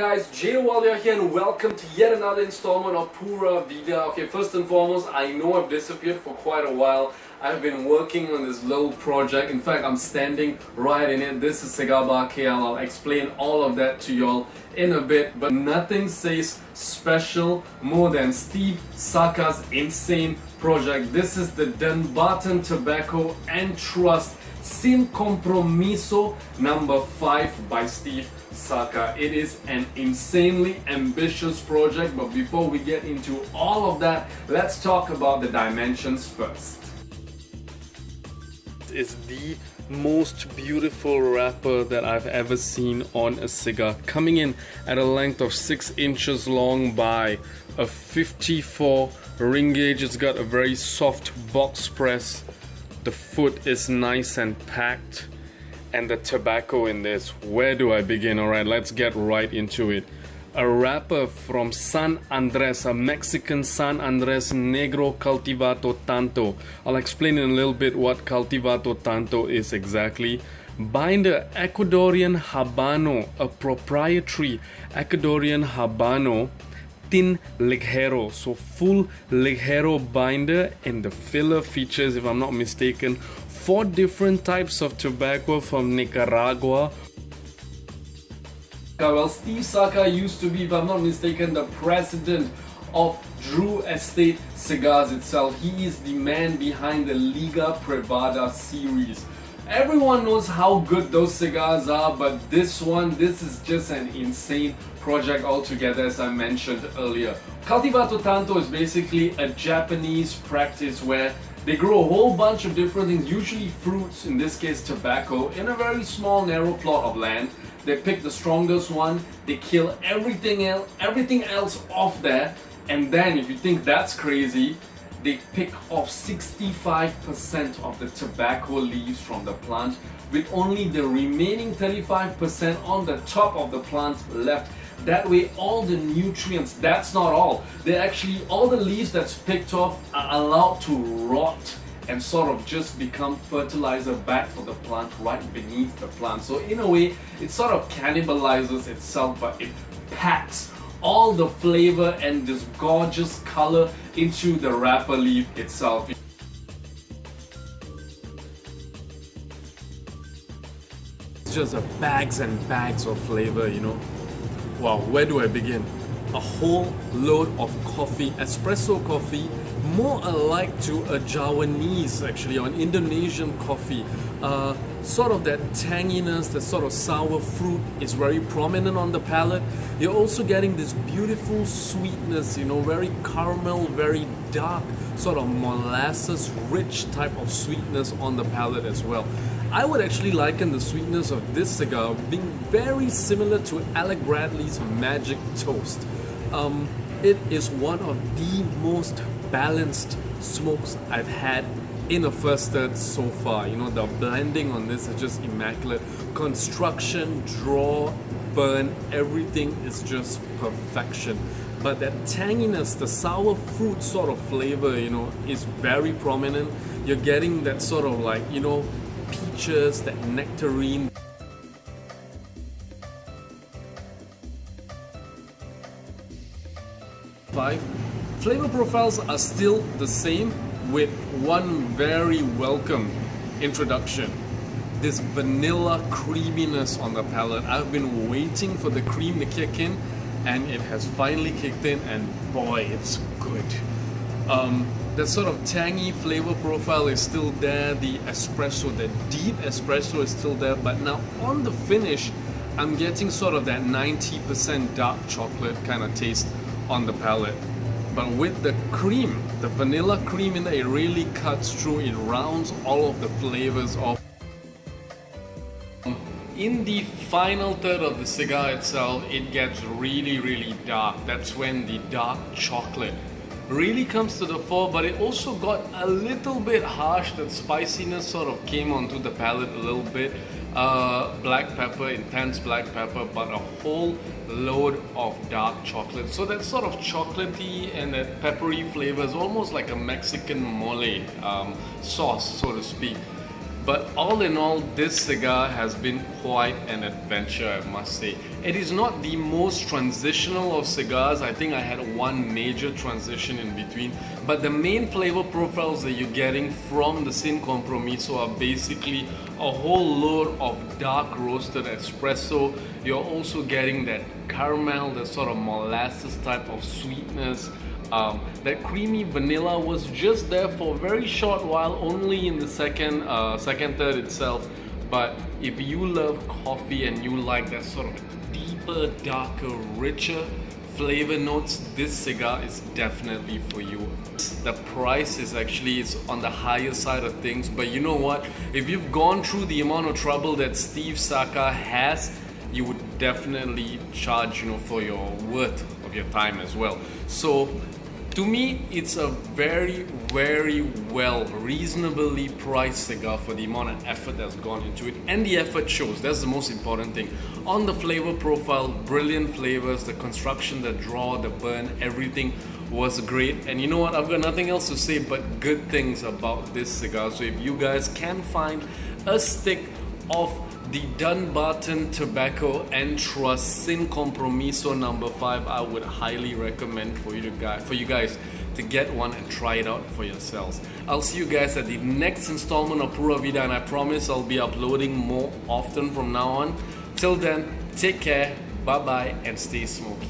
guys, Jay Walia here and welcome to yet another installment of PURA VIDA. Okay, first and foremost, I know I've disappeared for quite a while. I've been working on this little project. In fact, I'm standing right in it. This is Cigar Bar KL. I'll explain all of that to y'all in a bit, but nothing says special more than Steve Saka's insane project. This is the Dunbarton Tobacco and Trust Sin Compromiso No. 5 by Steve Saka. It is an insanely ambitious project, but before we get into all of that, let's talk about the dimensions first. It's the most beautiful wrapper that I've ever seen on a cigar, coming in at a length of 6 inches long by a 54 ring gauge. It's got a very soft box press. The foot is nice and packed, and the tobacco in this, where do I begin? Alright, let's get right into it. A wrapper from San Andres, a Mexican San Andres Negro Cultivato Tanto. I'll explain in a little bit what Cultivato Tanto is exactly. Binder Ecuadorian Habano, a proprietary Ecuadorian Habano tin ligero, so full ligero binder, and the filler features, if I'm not mistaken, 4 different types of tobacco from Nicaragua. Well, Steve Saka used to be, if I'm not mistaken, the president of Drew Estate Cigars itself. He is the man behind the Liga Privada series. Everyone knows how good those cigars are, but this is just an insane project altogether, as I mentioned earlier. Cultivato Tanto is basically a Japanese practice where they grow a whole bunch of different things, usually fruits, in this case tobacco, in a very small narrow plot of land. They pick the strongest one, they kill everything else off there, and then if you think that's crazy, they pick off 65% of the tobacco leaves from the plant, with only the remaining 35% on the top of the plant left. That way all the nutrients, that's not all, they actually, all the leaves that's picked off are allowed to rot and sort of just become fertilizer back for the plant right beneath the plant. So in a way, it sort of cannibalizes itself, but it packs all the flavor and this gorgeous color into the wrapper leaf itself. It's just bags and bags of flavor, you know. Wow, where do I begin? A whole load of coffee, espresso coffee, more alike to a Javanese actually, or an Indonesian coffee. Sort of that tanginess, the sort of sour fruit is very prominent on the palate. You're also getting this beautiful sweetness, you know, very caramel, very dark, sort of molasses rich type of sweetness on the palate as well. I would actually liken the sweetness of this cigar being very similar to Alec Bradley's Magic Toast. It is one of the most balanced smokes I've had in a first third so far. You know, the blending on this is just immaculate. Construction, draw, burn, everything is just perfection. But that tanginess, the sour fruit sort of flavor, you know, is very prominent. You're getting that sort of like, you know, peaches, that nectarine. Flavor profiles are still the same, with one very welcome introduction. This vanilla creaminess on the palate. I've been waiting for the cream to kick in, and it has finally kicked in, and boy, it's good. The sort of tangy flavor profile is still there. The espresso, the deep espresso is still there, but now on the finish, I'm getting sort of that 90% dark chocolate kind of taste on the palate. But with the cream, the vanilla cream in there, it really cuts through, it rounds all of the flavors off. In the final third of the cigar itself, it gets really dark. That's when the dark chocolate really comes to the fore, but it also got a little bit harsh. That spiciness sort of came onto the palate a little bit. Black pepper, intense black pepper, but a whole load of dark chocolate. So that sort of chocolatey and that peppery flavor is almost like a Mexican mole sauce, so to speak. But all in all, this cigar has been quite an adventure, I must say. It is not the most transitional of cigars. I think I had one major transition in between. But the main flavor profiles that you're getting from the Sin Compromiso are basically a whole load of dark roasted espresso. You're also getting that caramel, that sort of molasses type of sweetness. That creamy vanilla was just there for a very short while, only in the second third itself. But if you love coffee and you like that sort of deeper, darker, richer flavor notes, this cigar is definitely for you. The price is actually on the higher side of things, but you know what? If you've gone through the amount of trouble that Steve Saka has, you would definitely charge, for your worth of your time as well. So to me, it's a very, very reasonably priced cigar for the amount of effort that's gone into it, and the effort shows. That's the most important thing. On the flavor profile, brilliant flavors, the construction, the draw, the burn, everything was great. And you know what? I've got nothing else to say but good things about this cigar. So if you guys can find a stick of the Dunbarton Tobacco and Trust Sin Compromiso No. 5, I would highly recommend for you guys to get one and try it out for yourselves. I'll see you guys at the next installment of Pura Vida, and I promise I'll be uploading more often from now on. Till then, take care, bye bye, and stay smoky.